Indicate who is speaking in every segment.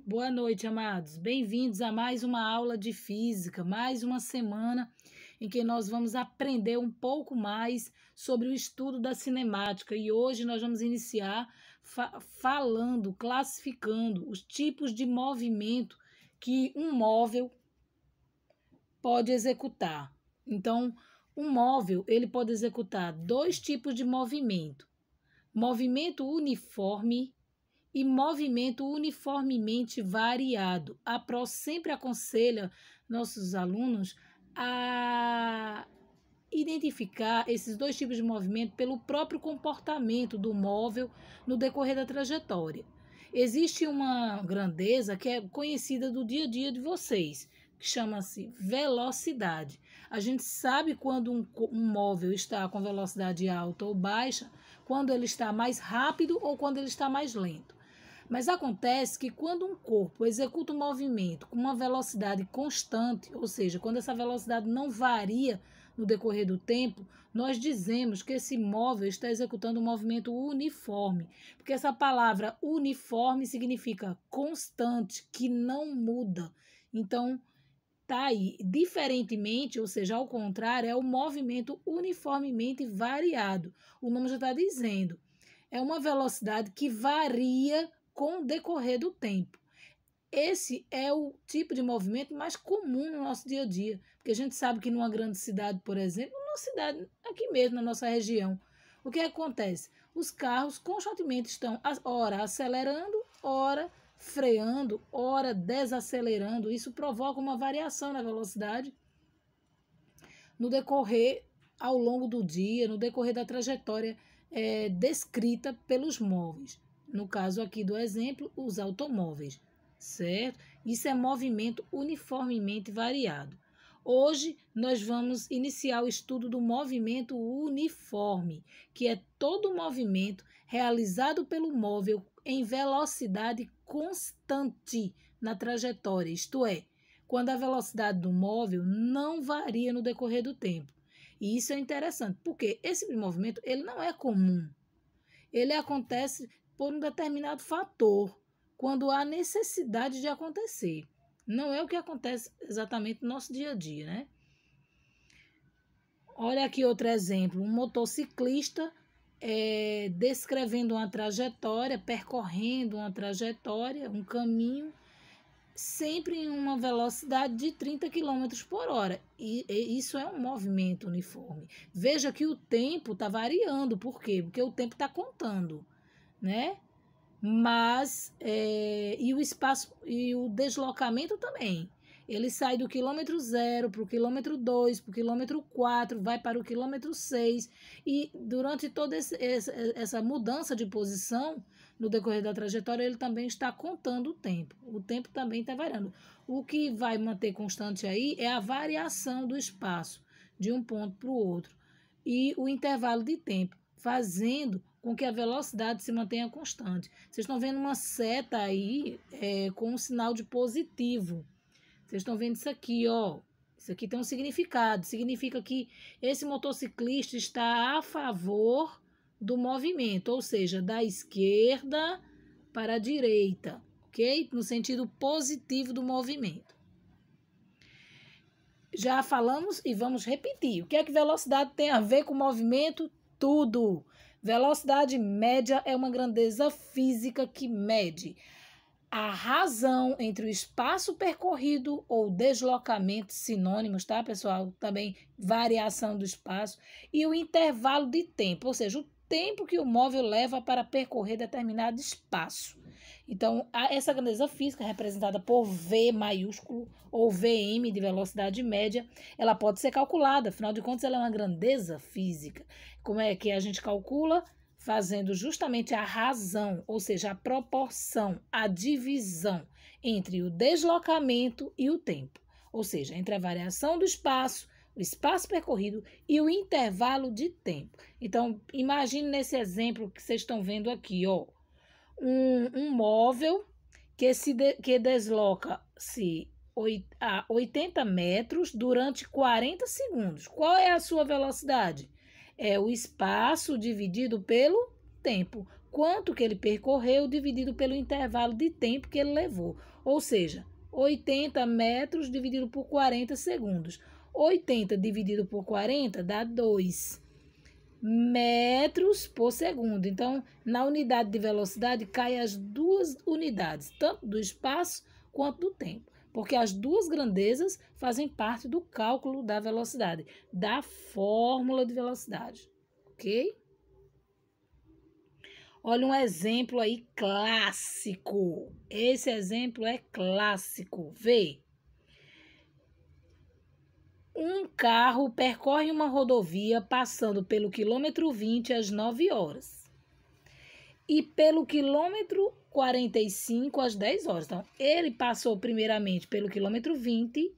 Speaker 1: Boa noite, amados. Bem-vindos a mais uma aula de física, mais uma semana em que nós vamos aprender um pouco mais sobre o estudo da cinemática. E hoje nós vamos iniciar falando, classificando os tipos de movimento que um móvel pode executar. Então, um móvel, ele pode executar dois tipos de movimento: movimento uniforme e movimento uniformemente variado. A PRO sempre aconselha nossos alunos a identificar esses dois tipos de movimento pelo próprio comportamento do móvel no decorrer da trajetória. Existe uma grandeza que é conhecida do dia a dia de vocês, que chama-se velocidade. A gente sabe quando um móvel está com velocidade alta ou baixa, quando ele está mais rápido ou quando ele está mais lento. Mas acontece que quando um corpo executa um movimento com uma velocidade constante, ou seja, quando essa velocidade não varia no decorrer do tempo, nós dizemos que esse móvel está executando um movimento uniforme, porque essa palavra uniforme significa constante, que não muda. Então, tá aí, diferentemente, ou seja, ao contrário, é o movimento uniformemente variado. O nome já está dizendo. É uma velocidade que varia com o decorrer do tempo. Esse é o tipo de movimento mais comum no nosso dia a dia, porque a gente sabe que numa grande cidade, por exemplo, numa cidade aqui mesmo, na nossa região, o que acontece? Os carros constantemente estão, ora acelerando, ora freando, ora desacelerando. Isso provoca uma variação na velocidade no decorrer, ao longo do dia, no decorrer da trajetória descrita pelos móveis. No caso aqui do exemplo, os automóveis, certo? Isso é movimento uniformemente variado. Hoje nós vamos iniciar o estudo do movimento uniforme, que é todo movimento realizado pelo móvel em velocidade constante na trajetória, isto é, quando a velocidade do móvel não varia no decorrer do tempo. E isso é interessante, porque esse movimento ele não é comum. Ele acontece por um determinado fator, quando há necessidade de acontecer. Não é o que acontece exatamente no nosso dia a dia, né? Olha aqui outro exemplo, um motociclista descrevendo uma trajetória, percorrendo uma trajetória, um caminho, sempre em uma velocidade de 30 km por hora. E isso é um movimento uniforme. Veja que o tempo está variando. Por quê? Porque o tempo está contando, né? Mas, e o espaço e o deslocamento também. Ele sai do quilômetro 0 para o quilômetro 2, para o quilômetro 4, vai para o quilômetro 6. E durante toda essa mudança de posição, no decorrer da trajetória, ele também está contando o tempo. O tempo também está variando. O que vai manter constante aí é a variação do espaço de um ponto para o outro e o intervalo de tempo, fazendo com que a velocidade se mantenha constante. Vocês estão vendo uma seta aí com um sinal de positivo. Vocês estão vendo isso aqui, ó. Isso aqui tem um significado. Significa que esse motociclista está a favor do movimento, ou seja, da esquerda para a direita, ok? No sentido positivo do movimento. Já falamos e vamos repetir. O que é que velocidade tem a ver com movimento? Tudo. Velocidade média é uma grandeza física que mede a razão entre o espaço percorrido ou deslocamento, sinônimos, tá, pessoal? Também variação do espaço e o intervalo de tempo, ou seja, o tempo que o móvel leva para percorrer determinado espaço. Então, essa grandeza física, representada por V maiúsculo ou Vm de velocidade média, ela pode ser calculada, afinal de contas, ela é uma grandeza física. Como é que a gente calcula? Fazendo justamente a razão, ou seja, a proporção, a divisão entre o deslocamento e o tempo, ou seja, entre a variação do espaço, o espaço percorrido e o intervalo de tempo. Então, imagine nesse exemplo que vocês estão vendo aqui, ó, um móvel que desloca-se a 80 metros durante 40 segundos. Qual é a sua velocidade? É o espaço dividido pelo tempo. quanto que ele percorreu dividido pelo intervalo de tempo que ele levou. Ou seja, 80 metros dividido por 40 segundos. 80 dividido por 40 dá 2 metros por segundo. Então, na unidade de velocidade, cai as duas unidades, tanto do espaço quanto do tempo, porque as duas grandezas fazem parte do cálculo da velocidade, da fórmula de velocidade, ok? Olha um exemplo aí clássico. Esse exemplo é clássico. Vê. Um carro percorre uma rodovia passando pelo quilômetro 20 às 9 horas e pelo quilômetro 45 às 10 horas. Então, ele passou primeiramente pelo quilômetro 20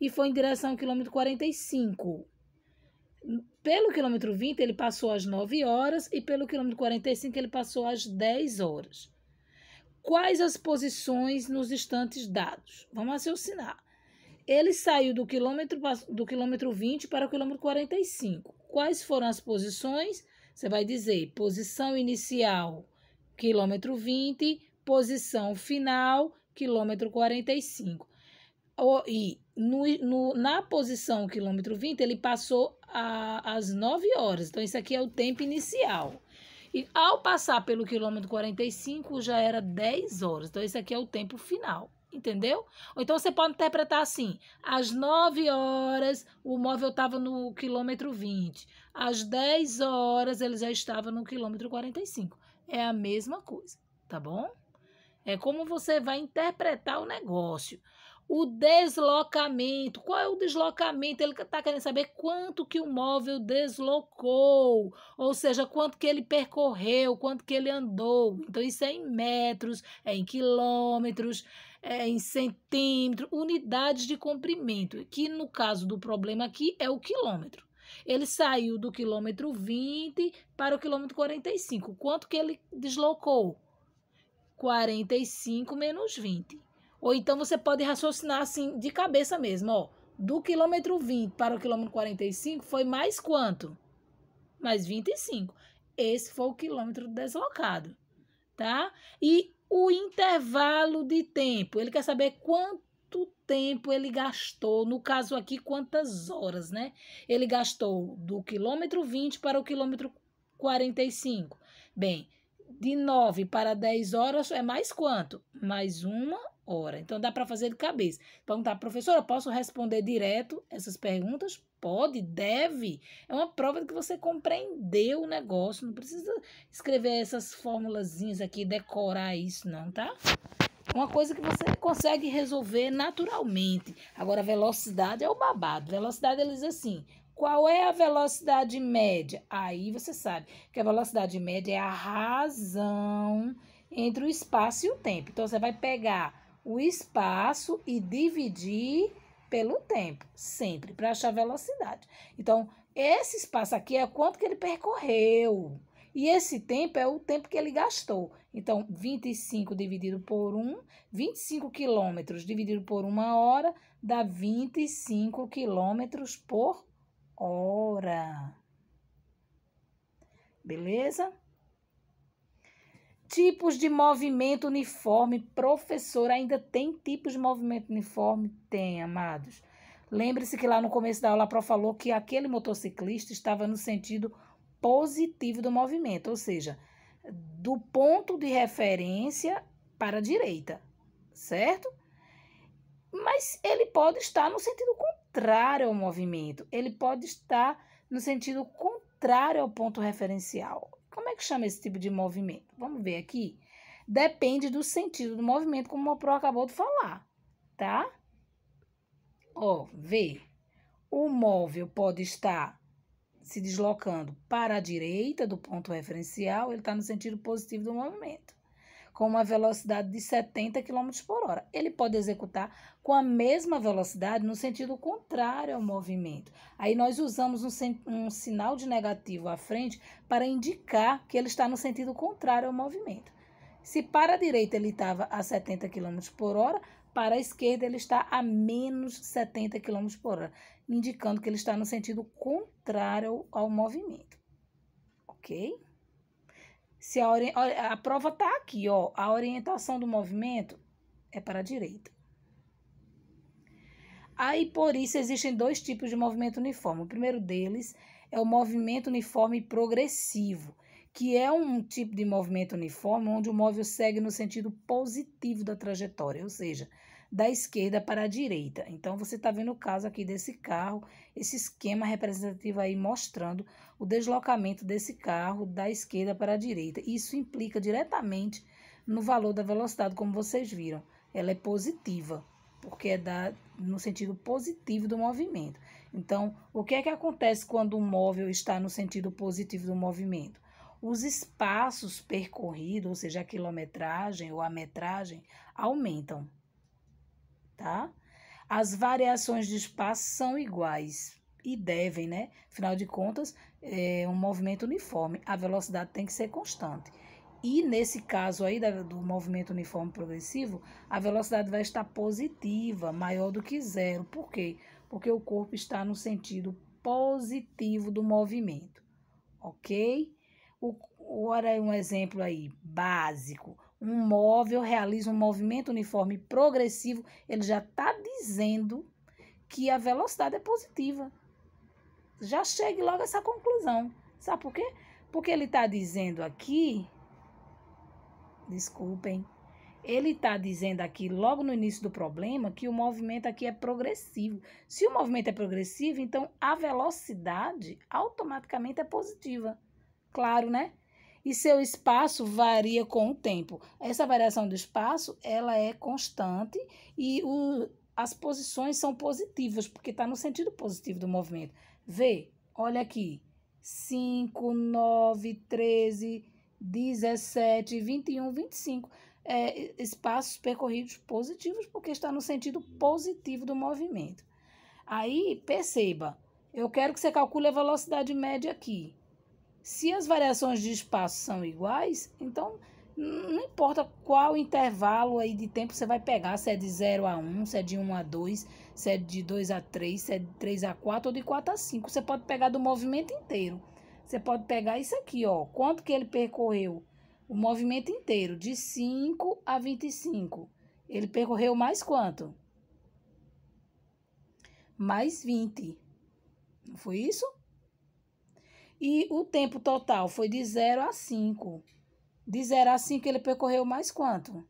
Speaker 1: e foi em direção ao quilômetro 45. Pelo quilômetro 20, ele passou às 9 horas e pelo quilômetro 45, ele passou às 10 horas. Quais as posições nos instantes dados? Vamos raciocinar. Ele saiu do quilômetro 20 para o quilômetro 45. Quais foram as posições? Você vai dizer posição inicial, quilômetro 20, posição final, quilômetro 45. E na posição quilômetro 20, ele passou às 9 horas. Então, isso aqui é o tempo inicial. E ao passar pelo quilômetro 45, já era 10 horas. Então, esse aqui é o tempo final. Entendeu? Ou então você pode interpretar assim: às 9 horas o móvel estava no quilômetro 20, às 10 horas ele já estava no quilômetro 45. É a mesma coisa, tá bom? É como você vai interpretar o negócio. O deslocamento, qual é o deslocamento? Ele está querendo saber quanto que o móvel deslocou, ou seja, quanto que ele percorreu, quanto que ele andou. Então, isso é em metros, é em quilômetros, é em centímetros, unidades de comprimento, que no caso do problema aqui é o quilômetro. Ele saiu do quilômetro 20 para o quilômetro 45. Quanto que ele deslocou? 45 menos 20. Ou então você pode raciocinar assim de cabeça mesmo, ó. Do quilômetro 20 para o quilômetro 45 foi mais quanto? Mais 25. Esse foi o quilômetro deslocado, tá? E o intervalo de tempo, ele quer saber quanto tempo ele gastou, no caso aqui, quantas horas, né? Ele gastou do quilômetro 20 para o quilômetro 45. Bem, de 9 para 10 horas é mais quanto? Mais 1 hora. Então, dá para fazer de cabeça. Perguntar, professora, posso responder direto essas perguntas? Pode, deve. É uma prova de que você compreendeu o negócio. Não precisa escrever essas formulazinhas aqui, decorar isso, não, tá? Uma coisa que você consegue resolver naturalmente. Agora, velocidade é o babado. Velocidade, eles dizem assim: qual é a velocidade média? Aí você sabe que a velocidade média é a razão entre o espaço e o tempo. Então, você vai pegar o espaço e dividir pelo tempo, sempre, para achar a velocidade. Então, esse espaço aqui é quanto que ele percorreu. E esse tempo é o tempo que ele gastou. Então, 25 dividido por 1, 25 quilômetros dividido por 1 hora, dá 25 quilômetros por hora. Beleza? Tipos de movimento uniforme. Professor, ainda tem tipos de movimento uniforme? Tem, amados. Lembre-se que lá no começo da aula a prof falou que aquele motociclista estava no sentido positivo do movimento, ou seja, do ponto de referência para a direita, certo? Mas ele pode estar no sentido contrário ao movimento, ele pode estar no sentido contrário ao ponto referencial. Como é que chama esse tipo de movimento? Vamos ver aqui. Depende do sentido do movimento, como o Pro acabou de falar, tá? Ó, vê. O móvel pode estar se deslocando para a direita do ponto referencial, ele está no sentido positivo do movimento, com uma velocidade de 70 km por hora. Ele pode executar com a mesma velocidade no sentido contrário ao movimento. Aí nós usamos um sinal de negativo à frente para indicar que ele está no sentido contrário ao movimento. Se para a direita ele estava a 70 km por hora, para a esquerda ele está a menos 70 km por hora, indicando que ele está no sentido contrário ao movimento. Ok? Se olha, a prova está aqui, ó. A orientação do movimento é para a direita. Aí, por isso, existem dois tipos de movimento uniforme. O primeiro deles é o movimento uniforme progressivo, que é um tipo de movimento uniforme onde o móvel segue no sentido positivo da trajetória, ou seja, da esquerda para a direita. Então, você está vendo o caso aqui desse carro, esse esquema representativo aí mostrando o deslocamento desse carro da esquerda para a direita. Isso implica diretamente no valor da velocidade, como vocês viram. Ela é positiva, porque é no sentido positivo do movimento. Então, o que é que acontece quando o móvel está no sentido positivo do movimento? Os espaços percorridos, ou seja, a quilometragem ou a metragem, aumentam, tá? As variações de espaço são iguais e devem, né? Afinal de contas, é um movimento uniforme. A velocidade tem que ser constante. E nesse caso aí do movimento uniforme progressivo, a velocidade vai estar positiva, maior do que zero. Por quê? Porque o corpo está no sentido positivo do movimento, ok? Olha um exemplo aí, básico. Um móvel realiza um movimento uniforme progressivo, ele já está dizendo que a velocidade é positiva. Já chegue logo a essa conclusão. Sabe por quê? Porque ele está dizendo aqui... Desculpem. Ele está dizendo aqui, logo no início do problema, que o movimento aqui é progressivo. Se o movimento é progressivo, então a velocidade automaticamente é positiva. Claro, né? E seu espaço varia com o tempo. Essa variação do espaço, ela é constante e as posições são positivas, porque está no sentido positivo do movimento. Vê, olha aqui. 5, 9, 13... 17, 21, 25. Espaços percorridos positivos, porque está no sentido positivo do movimento. Aí, perceba, eu quero que você calcule a velocidade média aqui. Se as variações de espaço são iguais, então não importa qual intervalo aí de tempo você vai pegar, se é de 0 a 1, se é de 1 a 2, se é de 2 a 3, se é de 3 a 4 ou de 4 a 5. Você pode pegar do movimento inteiro. Você pode pegar isso aqui, ó. Quanto que ele percorreu? O movimento inteiro, de 5 a 25. Ele percorreu mais quanto? Mais 20. Não foi isso? E o tempo total foi de 0 a 5. De 0 a 5 ele percorreu mais quanto?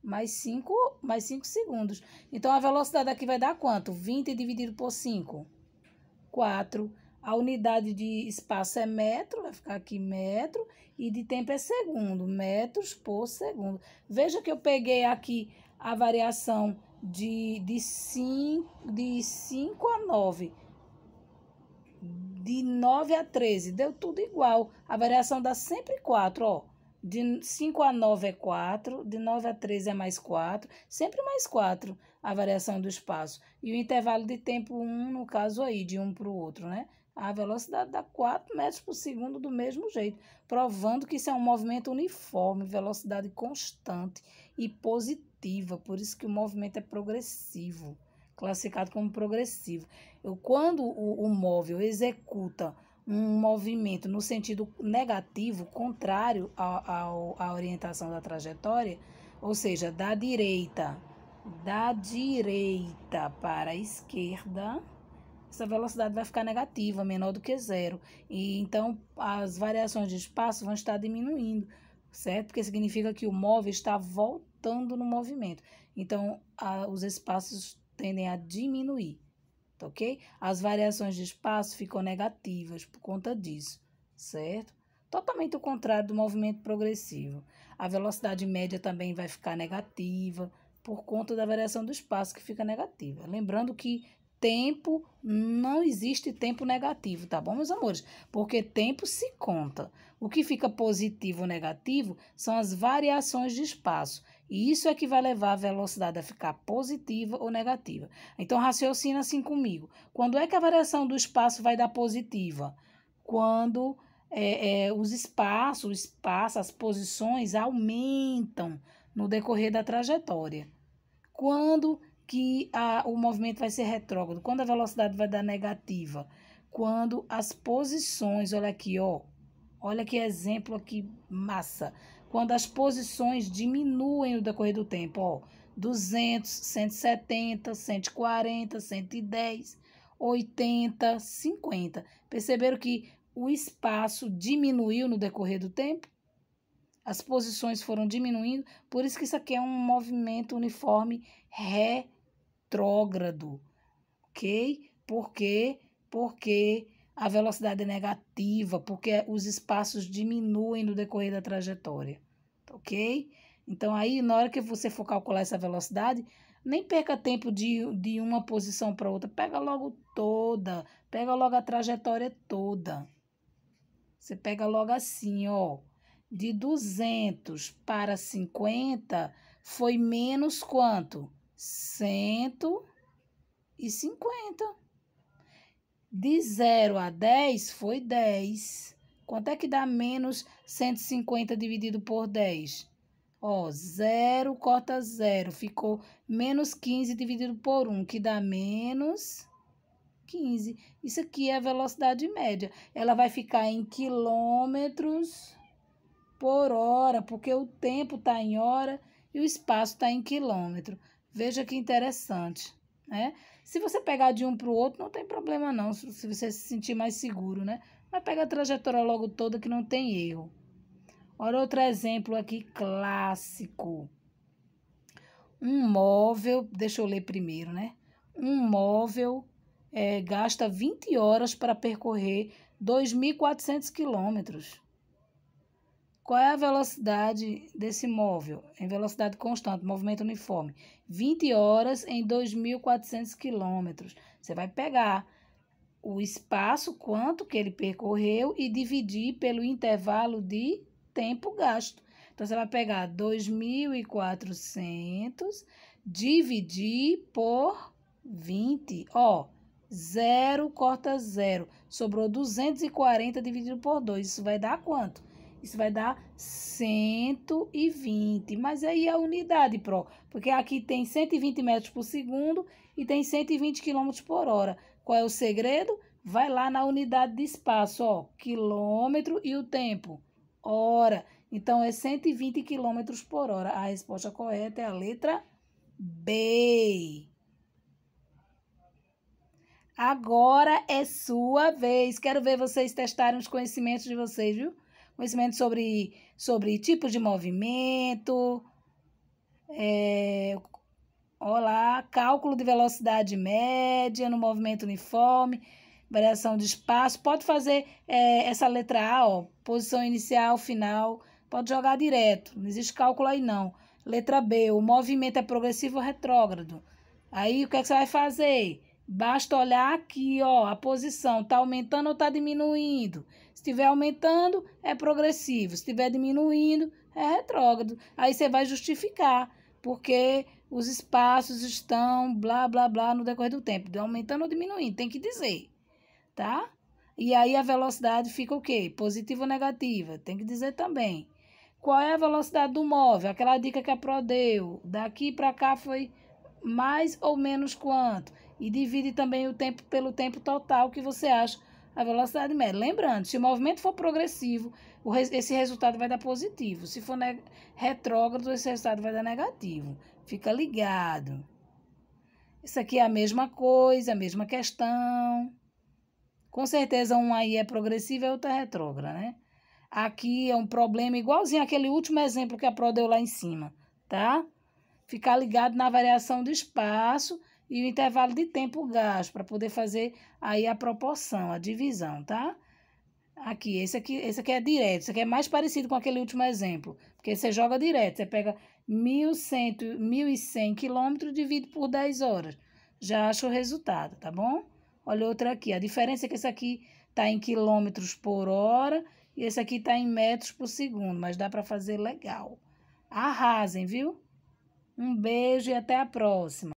Speaker 1: Mais 5 segundos. Então, a velocidade aqui vai dar quanto? 20 dividido por 5. 4. A unidade de espaço é metro, vai ficar aqui metro, e de tempo é segundo, metros por segundo. Veja que eu peguei aqui a variação de 5 a 9, de 9 a 13, deu tudo igual. A variação dá sempre 4, ó. De 5 a 9 é 4, de 9 a 13 é mais 4, sempre mais 4 a variação do espaço. E o intervalo de tempo 1, no caso aí, de um para o outro, né? A velocidade dá 4 metros por segundo do mesmo jeito, provando que isso é um movimento uniforme, velocidade constante e positiva, por isso que o movimento é progressivo, classificado como progressivo. Quando o móvel executa um movimento no sentido negativo, contrário à orientação da trajetória, ou seja, da direita para a esquerda, essa velocidade vai ficar negativa, menor do que zero. E então as variações de espaço vão estar diminuindo, certo? Porque significa que o móvel está voltando no movimento. Então os espaços tendem a diminuir, tá ok? As variações de espaço ficam negativas por conta disso, certo? Totalmente o contrário do movimento progressivo. A velocidade média também vai ficar negativa por conta da variação do espaço, que fica negativa. Lembrando que tempo, não existe tempo negativo, tá bom, meus amores? Porque tempo se conta. O que fica positivo ou negativo são as variações de espaço. E isso é que vai levar a velocidade a ficar positiva ou negativa. Então, raciocina assim comigo. Quando é que a variação do espaço vai dar positiva? Quando os espaços, as posições aumentam no decorrer da trajetória. Quando que o movimento vai ser retrógrado, quando a velocidade vai dar negativa, quando as posições, olha aqui, ó, Olha que exemplo aqui, massa. Quando as posições diminuem no decorrer do tempo, ó, 200, 170, 140, 110, 80, 50. Perceberam que o espaço diminuiu no decorrer do tempo? As posições foram diminuindo, por isso que isso aqui é um movimento uniforme retrógrado, ok? Por quê? Porque a velocidade é negativa, porque os espaços diminuem no decorrer da trajetória, ok? Então, aí, na hora que você for calcular essa velocidade, nem perca tempo de uma posição para outra, pega logo toda, pega logo a trajetória toda. Você pega logo assim, ó, de 200 para 50 foi menos quanto? 150. De 0 a 10 foi 10. Quanto é que dá menos 150 dividido por 10? Ó, 0 corta 0, ficou menos 15 dividido por 1, que dá menos 15. Isso aqui é a velocidade média. Ela vai ficar em quilômetros por hora, porque o tempo está em hora e o espaço está em quilômetro. Veja que interessante, né? Se você pegar de um para o outro, não tem problema não, se você se sentir mais seguro, né? Mas pega a trajetória logo toda que não tem erro. Olha outro exemplo aqui clássico. Um móvel, deixa eu ler primeiro, né? Um móvel gasta 20 horas para percorrer 2.400 quilômetros. Qual é a velocidade desse móvel? Em velocidade constante, movimento uniforme. 20 horas em 2.400 quilômetros. Você vai pegar o espaço, quanto que ele percorreu, e dividir pelo intervalo de tempo gasto. Então, você vai pegar 2.400, dividir por 20. Ó, 0 corta 0. Sobrou 240 dividido por 2. Isso vai dar quanto? Isso vai dar 120. Mas aí a unidade, porque aqui tem 120 metros por segundo e tem 120 quilômetros por hora. Qual é o segredo? Vai lá na unidade de espaço, ó, quilômetro e o tempo, hora. Então, é 120 quilômetros por hora. A resposta correta é a letra B. Agora é sua vez. Quero ver vocês testarem os conhecimentos de vocês, viu? Conhecimento sobre tipos de movimento, olá, cálculo de velocidade média no movimento uniforme, variação de espaço. Pode fazer essa letra A, ó, posição inicial, final, pode jogar direto, não existe cálculo aí não. Letra B, o movimento é progressivo ou retrógrado. Aí o que é que você vai fazer? Basta olhar aqui, ó, a posição, está aumentando ou está diminuindo? Se estiver aumentando, é progressivo. Se estiver diminuindo, é retrógrado. Aí você vai justificar, porque os espaços estão blá, blá, blá no decorrer do tempo, aumentando ou diminuindo, tem que dizer, tá? E aí a velocidade fica o quê? Positiva ou negativa? Tem que dizer também. Qual é a velocidade do móvel? Aquela dica que a Pro deu. Daqui para cá foi mais ou menos quanto? E divide também o tempo pelo tempo total que você acha a velocidade média. Lembrando, se o movimento for progressivo, esse resultado vai dar positivo. Se for retrógrado, esse resultado vai dar negativo. Fica ligado. Isso aqui é a mesma coisa, a mesma questão. Com certeza um aí é progressivo e outro é retrógrado, né? Aqui é um problema igualzinho àquele último exemplo que a Pro deu lá em cima, tá? Ficar ligado na variação do espaço e o intervalo de tempo gasto para poder fazer aí a proporção, a divisão, tá? Aqui, esse aqui é direto, esse aqui é mais parecido com aquele último exemplo, porque você joga direto, você pega 1.100 quilômetros e divide por 10 horas, já acha o resultado, tá bom? Olha outra aqui, a diferença é que esse aqui está em quilômetros por hora e esse aqui está em metros por segundo, mas dá para fazer legal. Arrasem, viu? Um beijo e até a próxima.